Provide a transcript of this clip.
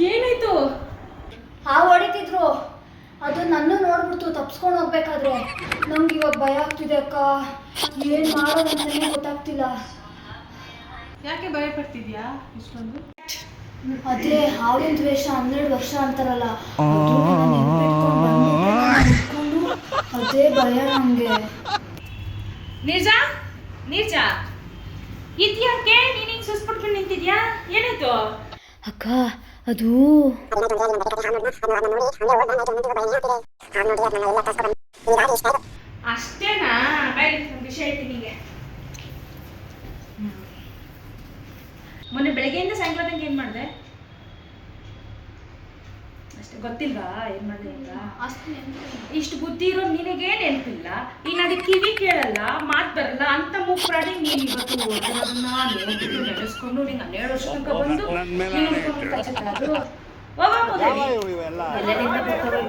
ಏನಾಯ್ತು? ಹಾವು ಹೊಡಿತಿದ್ರು, ಅದು ನನ್ನ ನೋಡ್ಬಿಡ್ತು ತಪ್ಸ್ಕೊಂಡು ಹೋಗ್ಬೇಕಾದ್ರೆ. ನಂಗೆ ಇವಾಗ ಭಯ ಆಗ್ತಿದೆ ಅಕ್ಕ, ಏನ್ ಮಾಡೋದಂತಾನೆ ಗೊತ್ತಾಗ್ತಿಲ್ಲ. ಯಾಕೆ ಭಯ ಪಡ್ತಿದ್ಯಾ ಇಷ್ಟೊಂದು? ಅದೇ ಹಾವಿನ ದ್ವೇಷ 12 ವರ್ಷ ಅಂತಾರಲ್ಲ, ಅದೇ ಭಯ ನಂಗೆ. ನೀರ್ಜಾ, ನೀರ್ಜಾ, ಇದ್ಯಾಕೆ ನೀನು ಹಿಂಗೆ ಸುಸ್ಬಿಟ್ಕೊಂಡು ನಿಂತಿದ್ಯಾ? ಏನಾಯ್ತು? ಅಕ್ಕ ಅದು ಅಷ್ಟೇನಾ? ಬೇರೆ ವಿಷಯ ಹೇಳ್ತೀನಿ ನಿನಗೆ. ಮೊನ್ನೆ ಬೆಳಗ್ಗೆಯಿಂದ ಸಾಯಂಕಾಲ ತನಕ ಏನು ಮಾಡಿದೆ? ಅಷ್ಟೇ ಗೊತ್ತಿಲ್ವಾ ಏನು ಮಾಡಿದೆ ಅಂತ? ಇಷ್ಟು ಬುದ್ಧಿ ಇರೋದು ನಿನಗೆ ನೆನಪಿಲ್ಲ. ನೀನು ಅದಕ್ಕೆ ಕಿವಿ ಕೇಳಲ್ಲ, ಮಾತು ಬರಲ್ಲ ಅಂತ ಮೂಕ್ರಾಡಿ ನೀನು ಇವತ್ತು ನೆನೆಸ್ಕೊಂಡು ನೀನು 12 ವರ್ಷ ತನಕ ಬಂದು ಎಲ್ಲೆಲ್ಲಿಂದ ಬರ್ತಾವೆ